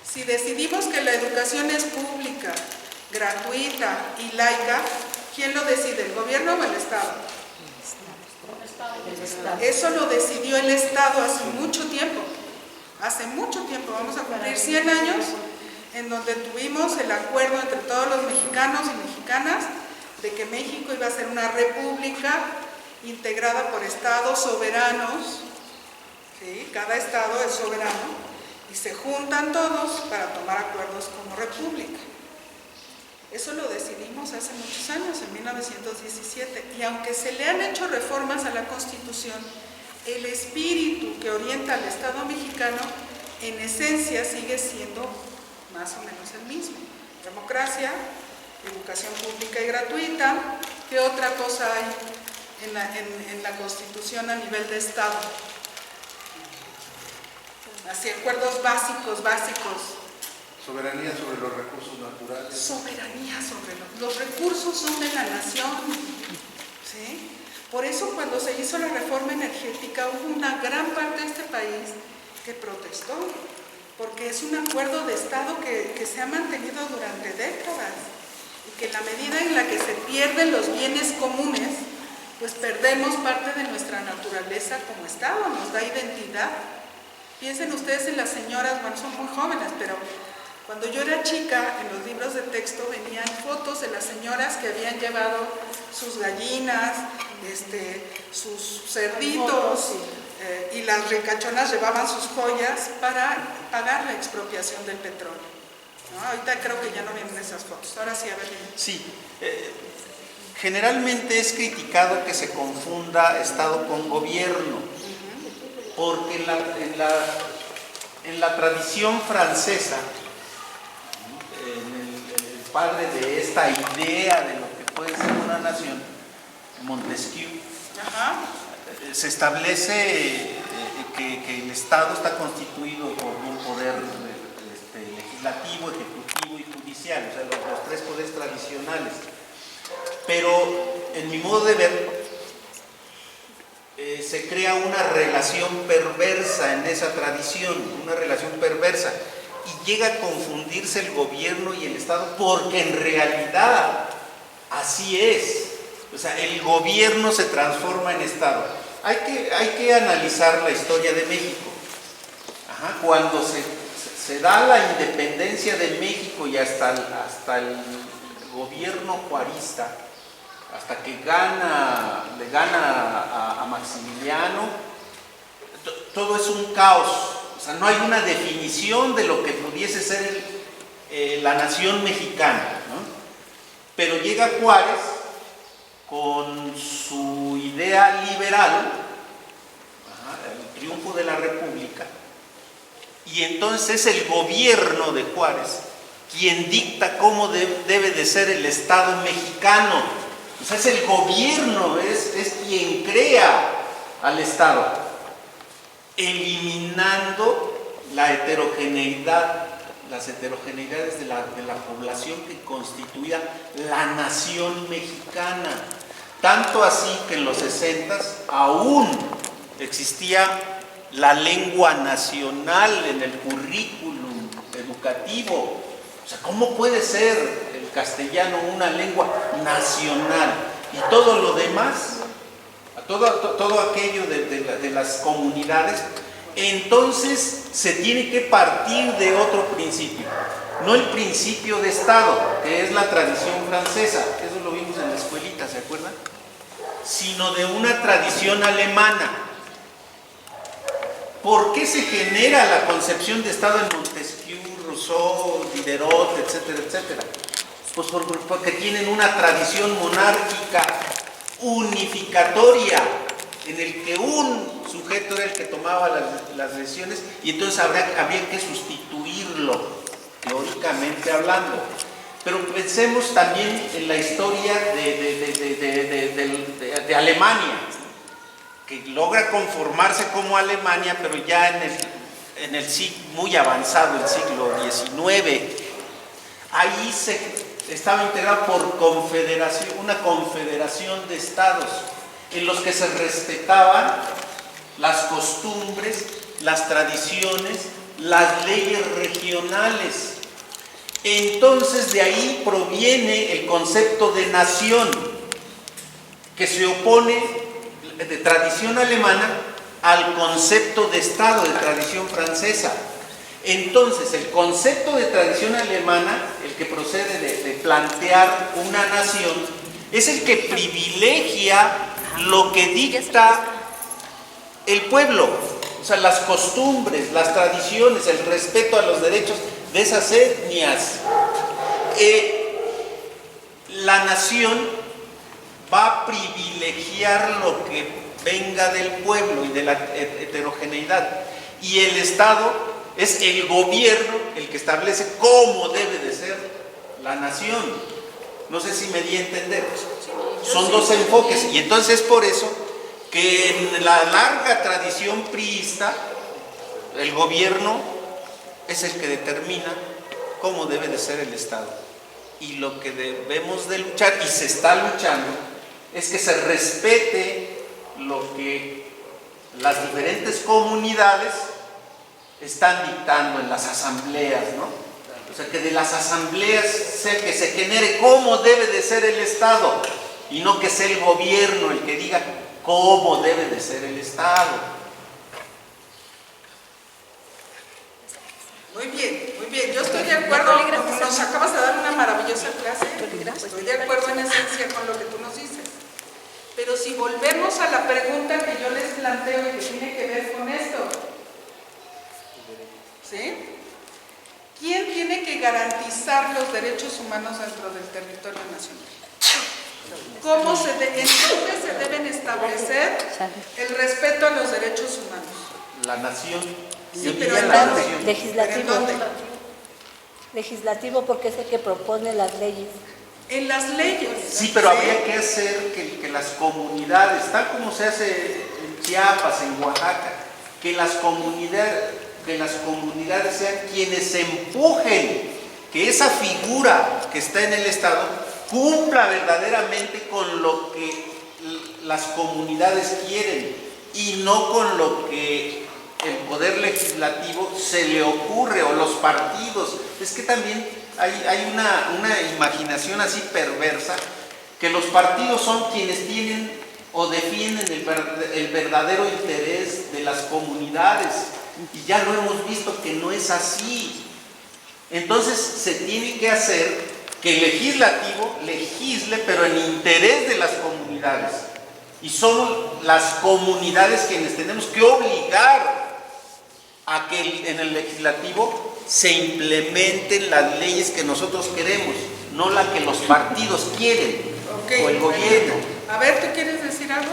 Si decidimos que la educación es pública, gratuita y laica, ¿quién lo decide? ¿El gobierno o el Estado? El Estado. Eso lo decidió el Estado hace mucho tiempo. Hace mucho tiempo, vamos a cumplir 100 años, en donde tuvimos el acuerdo entre todos los mexicanos y mexicanas de que México iba a ser una república integrada por estados soberanos, ¿sí? Cada estado es soberano, y se juntan todos para tomar acuerdos como república. Eso lo decidimos hace muchos años, en 1917, y aunque se le han hecho reformas a la Constitución, el espíritu que orienta al Estado mexicano, en esencia, sigue siendo más o menos el mismo. Democracia, educación pública y gratuita. ¿Qué otra cosa hay en la Constitución a nivel de Estado? Así, acuerdos básicos. Soberanía sobre los recursos naturales. Soberanía sobre los recursos son de la nación, ¿sí? Por eso cuando se hizo la reforma energética hubo una gran parte de este país que protestó, porque es un acuerdo de Estado que se ha mantenido durante décadas y que en la medida en la que se pierden los bienes comunes, pues perdemos parte de nuestra naturaleza como Estado, nos da identidad. Piensen ustedes en las señoras, bueno, son muy jóvenes, pero cuando yo era chica, en los libros de texto venían fotos de las señoras que habían llevado sus gallinas, sus cerditos, y las ricachonas llevaban sus joyas para pagar la expropiación del petróleo, ¿no? Ahorita creo que ya no vienen esas fotos. Ahora sí, a ver. Sí, generalmente es criticado que se confunda Estado con gobierno, porque en la tradición francesa, el padre de esta idea de lo que puede ser una nación, Montesquieu, se establece que el Estado está constituido por un poder legislativo, ejecutivo y judicial, o sea, los tres poderes tradicionales. Pero en mi modo de ver, se crea una relación perversa en esa tradición, una relación perversa, y llega a confundirse el gobierno y el Estado, porque en realidad así es. O sea, el gobierno se transforma en Estado. Hay que analizar la historia de México. Cuando se da la independencia de México y hasta el gobierno juarista, hasta que le gana a Maximiliano, todo es un caos. O sea, no hay una definición de lo que pudiese ser la nación mexicana, ¿no? Pero llega Juárez con su idea liberal, el triunfo de la República, y entonces es el gobierno de Juárez quien dicta cómo debe de ser el Estado mexicano. O sea, es el gobierno, es quien crea al Estado, eliminando la heterogeneidad, las heterogeneidades de la población que constituía la nación mexicana. Tanto así que en los 60s aún existía la lengua nacional en el currículum educativo. O sea, ¿cómo puede ser el castellano una lengua nacional? Y todo lo demás, todo aquello de las comunidades, entonces se tiene que partir de otro principio. No el principio de Estado, que es la tradición francesa, eso lo vimos en la escuelita, ¿se acuerdan? Sino de una tradición alemana. ¿Por qué se genera la concepción de Estado en Montesquieu, Rousseau, Diderot, etcétera, etcétera? Pues porque tienen una tradición monárquica unificatoria, en el que un sujeto era el que tomaba las decisiones y entonces había que sustituirlo, teóricamente hablando. Pero pensemos también en la historia de Alemania, que logra conformarse como Alemania, pero ya en el siglo muy avanzado, el siglo XIX. Ahí estaba integrado por una confederación de estados, en los que se respetaban las costumbres, las tradiciones, las leyes regionales. Entonces de ahí proviene el concepto de nación, que se opone de tradición alemana al concepto de Estado, de tradición francesa. Entonces el concepto de tradición alemana, el que procede de plantear una nación, es el que privilegia lo que dicta el pueblo, o sea, las costumbres, las tradiciones, el respeto a los derechos de esas etnias. La nación va a privilegiar lo que venga del pueblo y de la heterogeneidad, y el Estado es el gobierno el que establece cómo debe de ser la nación. No sé si me di a entender. Son dos enfoques, y entonces es por eso que en la larga tradición priista el gobierno es el que determina cómo debe de ser el Estado, y lo que debemos de luchar, y se está luchando, es que se respete lo que las diferentes comunidades están dictando en las asambleas, ¿no? O sea, que de las asambleas que se genere cómo debe de ser el Estado, y no que sea el gobierno el que diga cómo debe de ser el Estado. Muy bien, muy bien. Yo estoy de acuerdo, como nos acabas de dar una maravillosa clase, estoy de acuerdo en esencia con lo que tú nos dices. Pero si volvemos a la pregunta que yo les planteo y que tiene que ver con esto, ¿sí? ¿Quién tiene que garantizar los derechos humanos dentro del territorio nacional? ¿En dónde se deben establecer el respeto a los derechos humanos? La nación. Sí, pero ¿en dónde? Legislativo. ¿En dónde? Legislativo, porque es el que propone las leyes. En las leyes. Sí, pero habría que hacer que las comunidades, tal como se hace en Chiapas, en Oaxaca, que las comunidades sean quienes empujen que esa figura que está en el Estado cumpla verdaderamente con lo que las comunidades quieren, y no con lo que el poder legislativo se le ocurre, o los partidos. Es que también hay una imaginación así perversa, que los partidos son quienes tienen o defienden el verdadero interés de las comunidades, y ya lo hemos visto que no es así. Entonces se tiene que hacer que el legislativo legisle, pero en interés de las comunidades, y son las comunidades quienes tenemos que obligar a que en el legislativo se implementen las leyes que nosotros queremos, no las que los partidos quieren, o el gobierno. A ver, ¿tú quieres decir algo?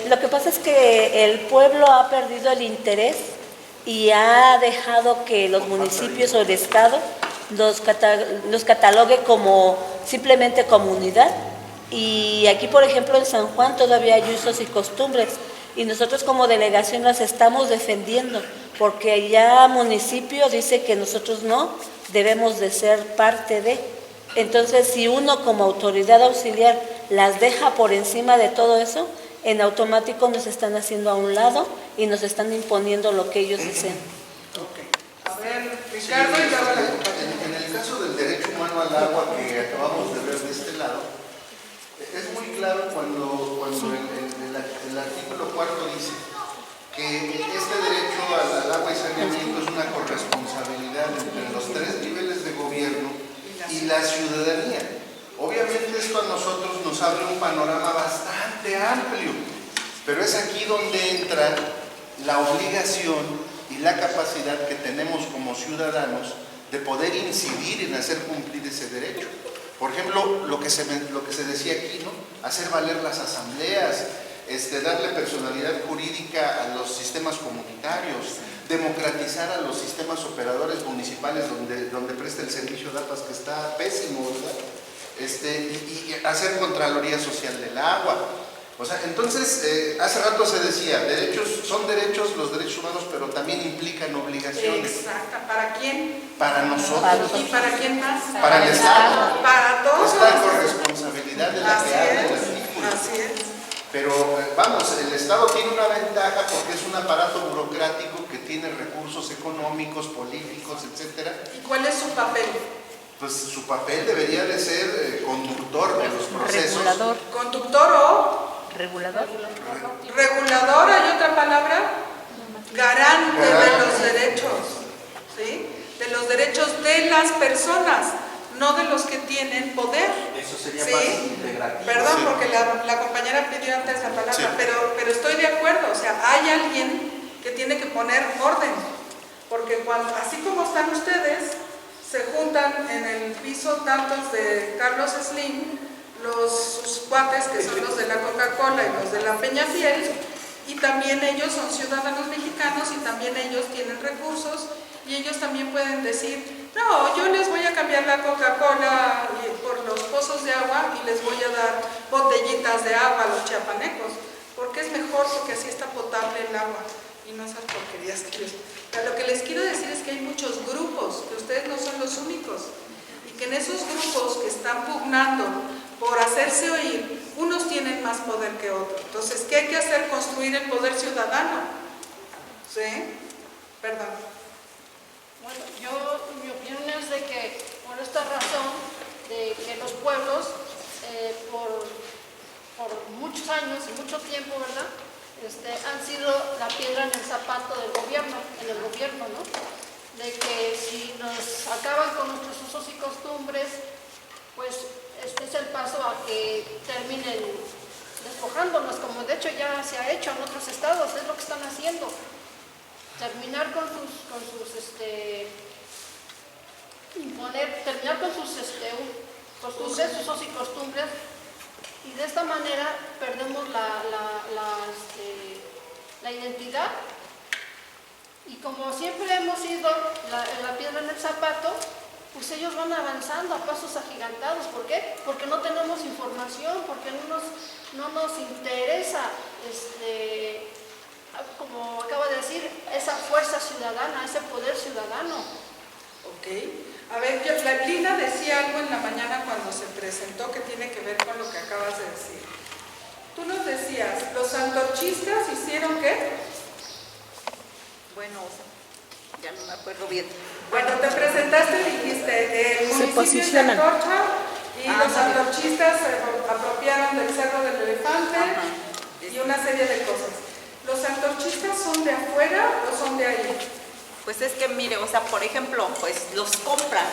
Lo que pasa es que el pueblo ha perdido el interés y ha dejado que los municipios o el Estado los catalogue como simplemente comunidad. Y aquí, por ejemplo, en San Juan todavía hay usos y costumbres, y nosotros como delegación las estamos defendiendo, porque ya municipio dice que nosotros no debemos de ser parte de. Entonces, si uno como autoridad auxiliar las deja por encima de todo eso, en automático nos están haciendo a un lado y nos están imponiendo lo que ellos desean. Ok. A ver, Ricardo, y luego la compañera. En el caso del derecho humano al agua que acabamos de ver de este lado, es muy claro cuando el artículo 4 dice que este derecho al agua y saneamiento es una corresponsabilidad entre los 3 niveles de gobierno y la ciudadanía. Obviamente esto a nosotros nos abre un panorama bastante amplio, pero es aquí donde entra la obligación y la capacidad que tenemos como ciudadanos de poder incidir en hacer cumplir ese derecho. Por ejemplo, lo que se decía aquí, ¿no? Hacer valer las asambleas, darle personalidad jurídica a los sistemas comunitarios, democratizar a los sistemas operadores municipales donde presta el servicio de APAS, que está pésimo, ¿verdad? Y hacer Contraloría Social del Agua. O sea, entonces, hace rato se decía, son derechos los derechos humanos, pero también implican obligaciones. Exacto. ¿Para quién? Para nosotros. ¿Y para quién más? Para el Estado. Para todos. Es la corresponsabilidad de la que habla el artículo. Así es. Pero vamos, el Estado tiene una ventaja porque es un aparato burocrático que tiene recursos económicos, políticos, etcétera. ¿Y cuál es su papel? Pues su papel debería de ser conductor de los procesos. Regulador. ¿Conductor o? Regulador. Regulador, ¿hay otra palabra? Garante de los derechos, ¿sí? De los derechos de las personas, no de los que tienen poder. Eso sería ¿sí? más integrativo. Perdón, porque la compañera pidió antes la palabra, Sí. pero estoy de acuerdo, o sea, hay alguien que tiene que poner orden, porque así como están ustedes, se juntan en el piso tantos de Carlos Slim, sus cuates que son los de la Coca-Cola y los de la Peñafiel, y también ellos son ciudadanos mexicanos y también ellos tienen recursos y ellos también pueden decir, no, yo les voy a cambiar la Coca-Cola por los pozos de agua y les voy a dar botellitas de agua a los chiapanecos, porque es mejor, porque así está potable el agua y no esas porquerías que Pero lo que les quiero decir es que hay muchos grupos, que ustedes no son los únicos, y que en esos grupos que están pugnando por hacerse oír, unos tienen más poder que otros. Entonces, ¿qué hay que hacer? Construir el poder ciudadano. ¿Sí? Perdón. Bueno, mi opinión es de que por esta razón, de que los pueblos, por muchos años y mucho tiempo, ¿verdad?, han sido la piedra en el zapato del gobierno, en el gobierno, ¿no? De que si nos acaban con nuestros usos y costumbres, pues este es el paso a que terminen despojándonos, como de hecho ya se ha hecho en otros estados, es lo que están haciendo. Terminar con sus costumbres, usos y costumbres, y de esta manera perdemos la identidad, y como siempre hemos sido la piedra en el zapato, pues ellos van avanzando a pasos agigantados. ¿Por qué? Porque no tenemos información, porque no nos interesa, como acaba de decir, esa fuerza ciudadana, ese poder ciudadano. Ok. A ver, Lina decía algo en la mañana cuando se presentó que tiene que ver con lo que acabas de decir. Tú nos decías, ¿los antorchistas hicieron qué? Bueno, ya no me acuerdo bien. Cuando te presentaste dijiste, el municipio se posicionan. antorcha y los muy bien. antorchistas se apropiaron del Cerro del Elefante y una serie de cosas. ¿Los antorchistas son de afuera o son de ahí? Pues es que mire, o sea, por ejemplo, pues los compran.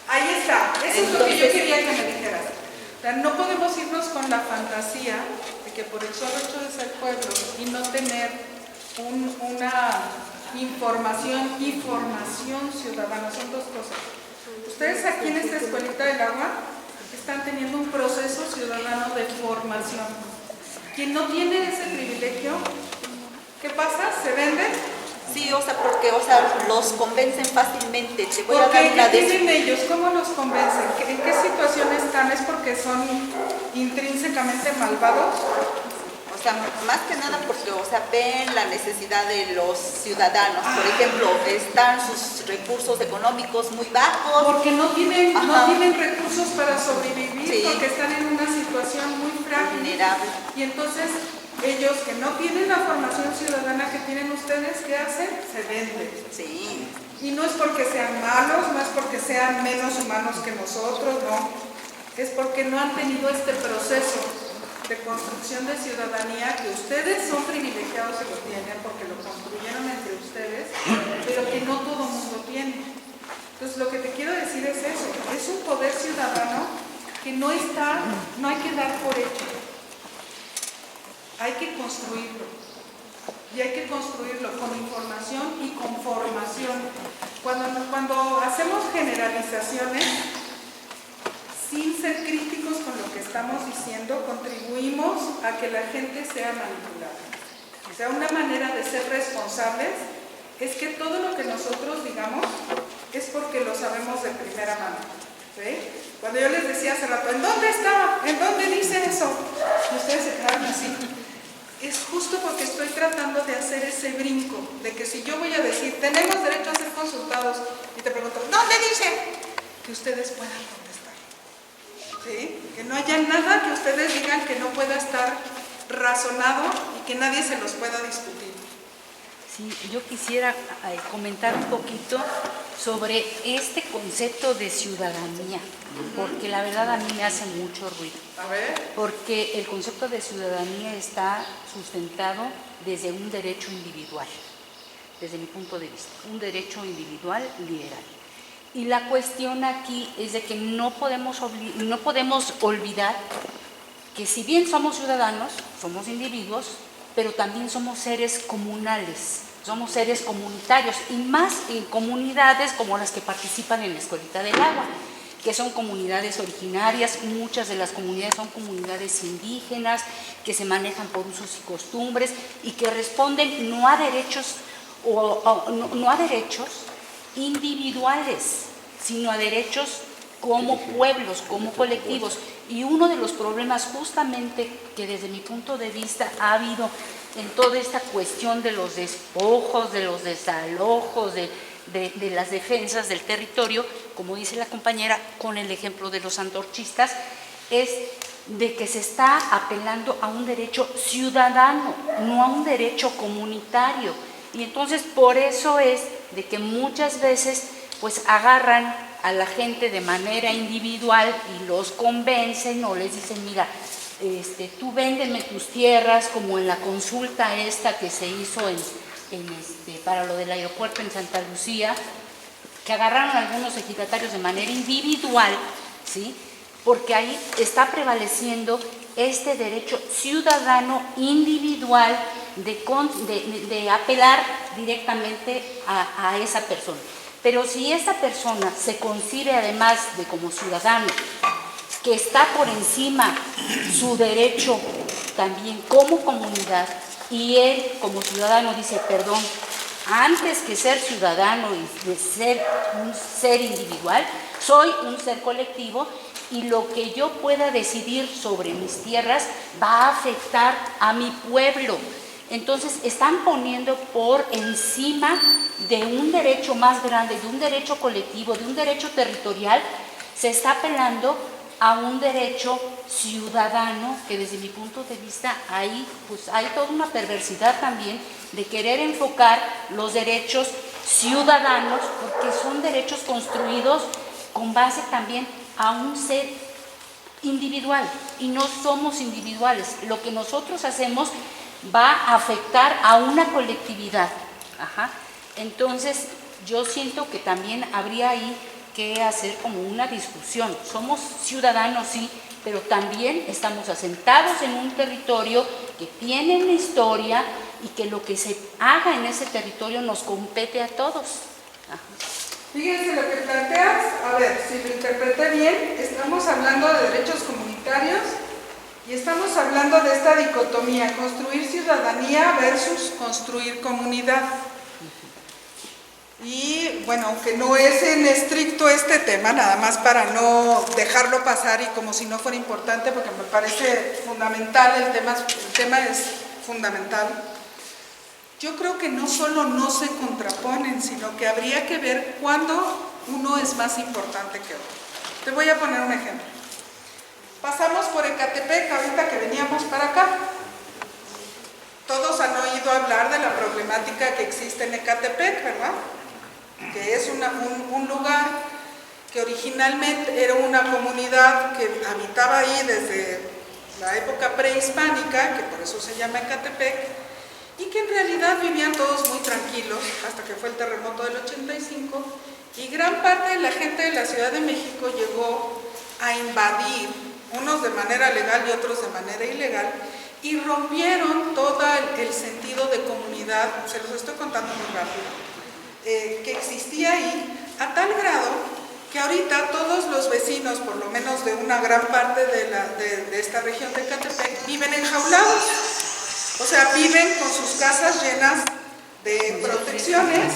Ahí está, eso es lo que yo quería que me dijeras. O sea, no podemos irnos con la fantasía de que por el solo hecho de ser pueblo y no tener una información y formación ciudadana, son dos cosas. Ustedes aquí en esta escuelita del agua están teniendo un proceso ciudadano de formación. Quien no tiene ese privilegio, ¿qué pasa? ¿Se vende? Sí, o sea, porque, o sea, los convencen fácilmente. Te voy a ¿Por dar qué? una ¿Qué de tienen ellos? ¿Cómo los convencen? ¿En qué situación están? ¿Es porque son intrínsecamente malvados? O sea, más que nada porque, o sea, ven la necesidad de los ciudadanos. Por ejemplo, están sus recursos económicos muy bajos. Porque no tienen Ajá. recursos para sobrevivir, Sí. porque están en una situación muy frágil. Vulnerable. Y entonces ellos que no tienen la formación ciudadana que tienen ustedes, ¿qué hacen? Se venden. Sí. Y no es porque sean malos, no es porque sean menos humanos que nosotros, no. Es porque no han tenido este proceso de construcción de ciudadanía que ustedes son privilegiados y lo tienen porque lo construyeron entre ustedes, pero que no todo el mundo tiene. Entonces lo que te quiero decir es eso, es un poder ciudadano que no hay que dar por hecho, hay que construirlo. Y hay que construirlo con información y con formación. Cuando hacemos generalizaciones, sin ser críticos con lo que estamos diciendo, contribuimos a que la gente sea manipulada. O sea, una manera de ser responsables es que todo lo que nosotros digamos es porque lo sabemos de primera mano. ¿Sí? Cuando yo les decía hace rato, ¿en dónde está? ¿En dónde dice eso? Y ustedes se quedaron así. Es justo porque estoy tratando de hacer ese brinco, de que si yo voy a decir, tenemos derecho a ser consultados, y te pregunto, ¿dónde dice? Que ustedes puedan contestar. ¿Sí? Que no haya nada que ustedes digan que no pueda estar razonado y que nadie se los pueda discutir. Sí, yo quisiera comentar un poquito sobre este concepto de ciudadanía, porque la verdad a mí me hace mucho ruido. A ver. Porque el concepto de ciudadanía está sustentado desde un derecho individual, desde mi punto de vista, un derecho individual liberal. Y la cuestión aquí es de que no podemos olvidar que si bien somos ciudadanos, somos individuos, pero también somos seres comunales, somos seres comunitarios, y más en comunidades como las que participan en la Escuelita del Agua, que son comunidades originarias. Muchas de las comunidades son comunidades indígenas que se manejan por usos y costumbres y que responden no a derechos no a derechos individuales, sino a derechos como pueblos, como colectivos. Y uno de los problemas justamente que desde mi punto de vista ha habido en toda esta cuestión de los despojos, de los desalojos, de las defensas del territorio, como dice la compañera, con el ejemplo de los antorchistas, es de que se está apelando a un derecho ciudadano, no a un derecho comunitario. Y entonces por eso es de que muchas veces pues agarran a la gente de manera individual y los convencen o les dicen, mira, tú véndeme tus tierras, como en la consulta esta que se hizo para lo del aeropuerto en Santa Lucía, que agarraron a algunos ejidatarios de manera individual, ¿sí? Porque ahí está prevaleciendo este derecho ciudadano individual de apelar directamente a esa persona. Pero si esa persona se concibe además de como ciudadano, que está por encima su derecho también como comunidad, y él como ciudadano dice, perdón, antes que ser ciudadano y de ser un ser individual, soy un ser colectivo, y lo que yo pueda decidir sobre mis tierras va a afectar a mi pueblo. Entonces están poniendo por encima de un derecho más grande, de un derecho colectivo, de un derecho territorial, se está apelando a un derecho ciudadano, que desde mi punto de vista ahí pues hay toda una perversidad también de querer enfocar los derechos ciudadanos, porque son derechos construidos con base también a un ser individual, y no somos individuales. Lo que nosotros hacemos va a afectar a una colectividad. Entonces yo siento que también habría ahí que hacer como una discusión. Somos ciudadanos, sí, pero también estamos asentados en un territorio que tiene una historia y que lo que se haga en ese territorio nos compete a todos. Fíjense lo que planteas, a ver, si lo interpreté bien, estamos hablando de derechos comunitarios y estamos hablando de esta dicotomía, construir ciudadanía versus construir comunidad. Y bueno, aunque no es en estricto este tema, nada más para no dejarlo pasar y como si no fuera importante, porque me parece fundamental, el tema es fundamental. Yo creo que no solo no se contraponen, sino que habría que ver cuándo uno es más importante que otro. Te voy a poner un ejemplo. Pasamos por Ecatepec, ahorita que veníamos para acá. Todos han oído hablar de la problemática que existe en Ecatepec, ¿verdad? Que es un lugar que originalmente era una comunidad que habitaba ahí desde la época prehispánica, que por eso se llama Ecatepec, y que en realidad vivían todos muy tranquilos hasta que fue el terremoto del 85, y gran parte de la gente de la Ciudad de México llegó a invadir, unos de manera legal y otros de manera ilegal, y rompieron todo el sentido de comunidad, se los estoy contando muy rápido, que existía ahí, a tal grado que ahorita todos los vecinos, por lo menos de una gran parte de esta región de Ecatepec, viven enjaulados. O sea, viven con sus casas llenas de protecciones,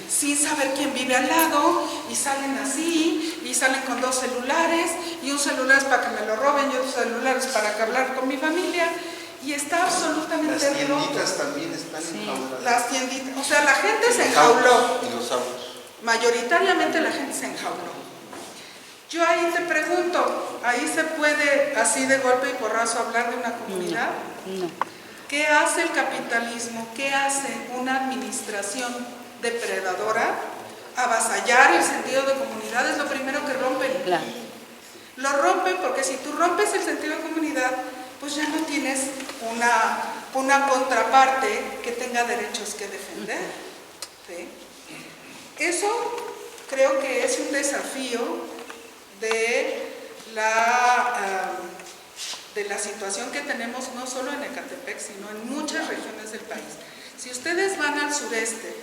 sin saber quién vive al lado, y salen así, y salen con 2 celulares, y un celular es para que me lo roben, y otro celular es para que hablar con mi familia, y está absolutamente Las roto. tienditas también están enjauladas. Las tienditas, o sea, la gente se enjauló. Y los autos. Mayoritariamente la gente se enjauló. Yo ahí te pregunto, ¿ahí se puede así de golpe y porrazo hablar de una comunidad? No. ¿Qué hace el capitalismo? ¿Qué hace una administración depredadora? Avasallar el sentido de comunidad es lo primero que rompen. Claro. Lo rompen porque si tú rompes el sentido de comunidad, pues ya no tienes una contraparte que tenga derechos que defender. ¿Sí? Eso creo que es un desafío de la situación que tenemos no solo en Ecatepec, sino en muchas regiones del país. Si ustedes van al sureste,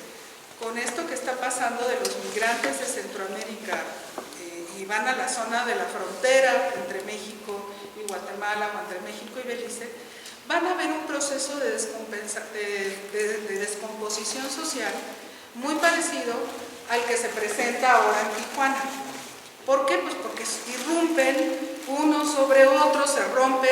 con esto que está pasando de los migrantes de Centroamérica y van a la zona de la frontera entre México y Guatemala o entre México y Belice, van a ver un proceso de descomposición social muy parecido al que se presenta ahora en Tijuana. ¿Por qué? Pues porque irrumpen unos sobre otros, se rompe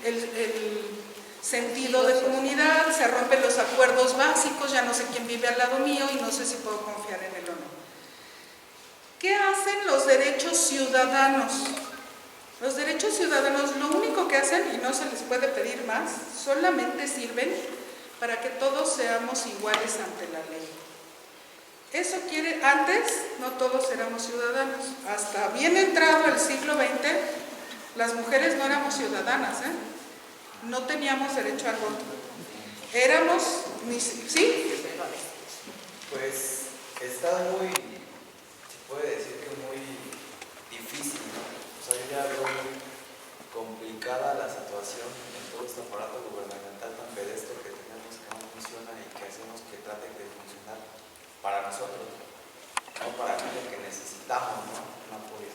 el sentido de comunidad, se rompen los acuerdos básicos, ya no sé quién vive al lado mío y no sé si puedo confiar en él o no. ¿Qué hacen los derechos ciudadanos? Los derechos ciudadanos lo único que hacen, y no se les puede pedir más, solamente sirven para que todos seamos iguales ante la ley. Eso quiere, antes no todos éramos ciudadanos, hasta bien entrado el siglo XX, las mujeres no éramos ciudadanas, no teníamos derecho al voto. Éramos, ¿sí? Pues está muy, se puede decir que muy difícil, ¿no? O sea, yo ya veo muy complicada la situación en todo este aparato gubernamental tan pedestre que tenemos, que no funciona y que hacemos que trate de funcionar para nosotros, no para aquello que necesitamos, ¿no? Un apoyo.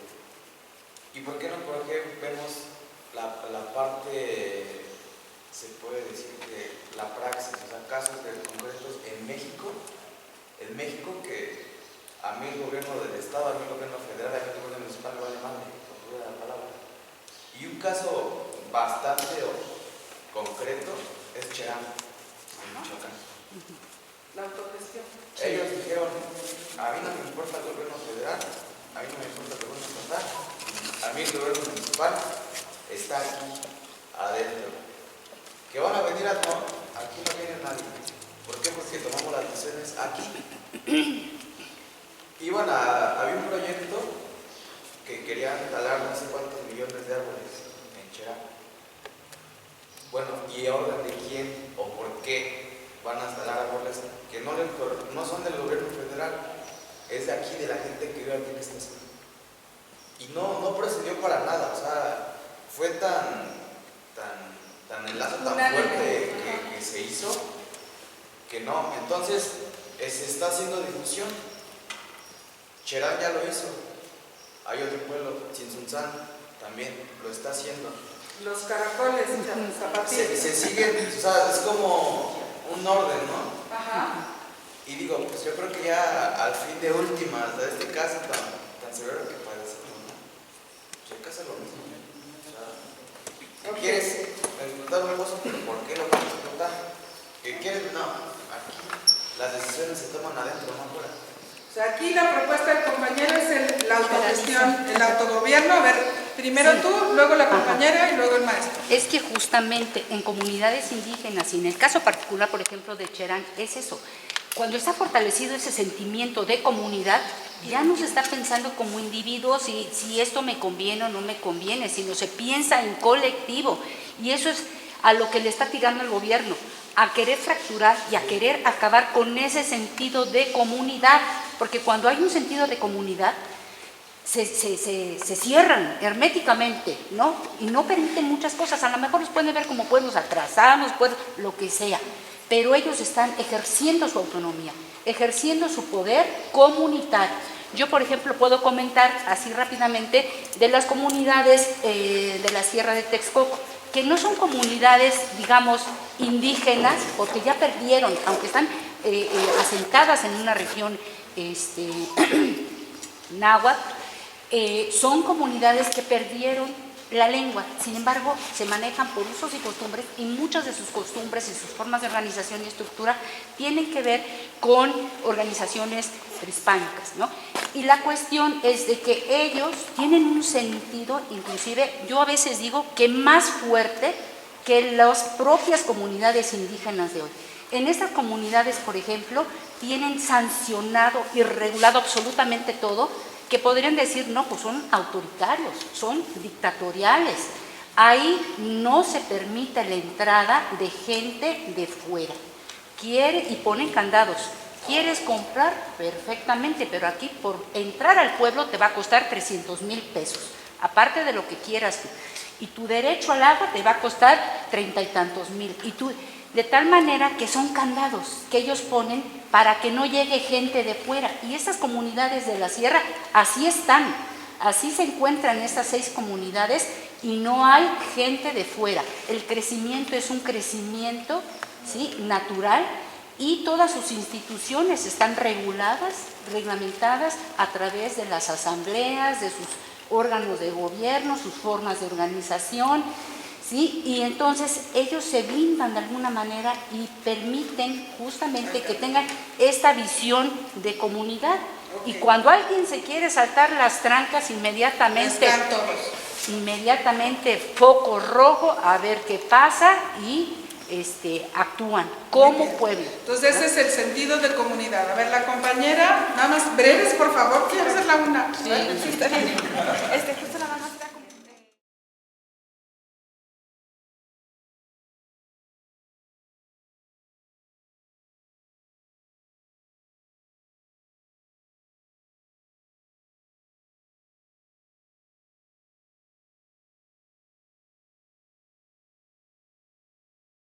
¿Y por qué no? Porque vemos la parte, se puede decir que la praxis, o sea, casos concretos en México que a mí el gobierno del Estado, a mí el gobierno federal, a mí el gobierno municipal vale madre, por toda la palabra. Y un caso bastante concreto es Cherán, en Michoacán. La autogestión. Ellos dijeron, a mí no me importa el gobierno federal, a mí no me importa el gobierno estatal, a mí el gobierno municipal está aquí adentro. ¿Que van a venir a no? Aquí no viene nadie. ¿Por qué? Porque tomamos las decisiones aquí. Había un proyecto que querían talar no sé cuántos millones de árboles en Cherán. Bueno, ¿y orden de quién o por qué van a talar árboles que no son del gobierno federal? Es de aquí, de la gente que vive aquí en esta zona. Y no procedió para nada, o sea, fue tan el lazo tan fuerte que se hizo que no. Entonces se está haciendo difusión. Cherán ya lo hizo, hay otro pueblo, Tzintzuntzán, también lo está haciendo. Los caracoles, zapatillas. Se siguen, o sea, es como un orden, ¿no? Ajá. Y digo, pues yo creo que ya al fin de últimas, de este caso tan severo que padecemos, ¿no? Checa hace lo mismo. O sea, ¿quieres explotar un negocio? ¿Pero por qué lo vas a explotar? ¿Qué quieres? No, aquí las decisiones se toman adentro, no afuera. O sea, aquí la propuesta del compañero es la autogestión, el autogobierno. A ver, primero sí, tú, luego la compañera y luego el maestro. Es que justamente en comunidades indígenas y en el caso particular, por ejemplo, de Cherán, es eso. Cuando está fortalecido ese sentimiento de comunidad, ya no se está pensando como individuos si esto me conviene o no me conviene, sino se piensa en colectivo. Y eso es a lo que le está tirando el gobierno, a querer fracturar y a querer acabar con ese sentido de comunidad. Porque cuando hay un sentido de comunidad, se cierran herméticamente, ¿no? Y no permiten muchas cosas. A lo mejor los pueden ver como pueblos atrasados, lo que sea. Pero ellos están ejerciendo su autonomía, ejerciendo su poder comunitario. Yo, por ejemplo, puedo comentar así rápidamente de las comunidades de la Sierra de Texcoco, que no son comunidades, digamos, indígenas, porque ya perdieron, aunque están asentadas en una región náhuatl, son comunidades que perdieron la lengua. Sin embargo, se manejan por usos y costumbres, y muchas de sus costumbres y sus formas de organización y estructura tienen que ver con organizaciones prehispánicas, ¿no? Y la cuestión es de que ellos tienen un sentido, inclusive yo a veces digo que más fuerte que las propias comunidades indígenas de hoy. En estas comunidades, por ejemplo, tienen sancionado y regulado absolutamente todo, que podrían decir, no, pues son autoritarios, son dictatoriales. Ahí no se permite la entrada de gente de fuera. Y ponen candados. ¿Quieres comprar? Perfectamente, pero aquí por entrar al pueblo te va a costar 300,000 pesos, aparte de lo que quieras tú. Y tu derecho al agua te va a costar 30 y tantos mil. De tal manera que son candados que ellos ponen para que no llegue gente de fuera. Y estas comunidades de la sierra así están, así se encuentran estas 6 comunidades y no hay gente de fuera. El crecimiento es un crecimiento, ¿sí?, natural, y todas sus instituciones están reglamentadas a través de las asambleas, de sus órganos de gobierno, sus formas de organización, ¿sí? Y entonces ellos se brindan de alguna manera y permiten justamente que tengan esta visión de comunidad. Y cuando alguien se quiere saltar las trancas, inmediatamente foco rojo, a ver qué pasa, y actúan como pueblo. Entonces ese es el sentido de comunidad. A ver, la compañera, nada más breves, por favor, quiero hacer la una. Sí, está bien. Justo nada más.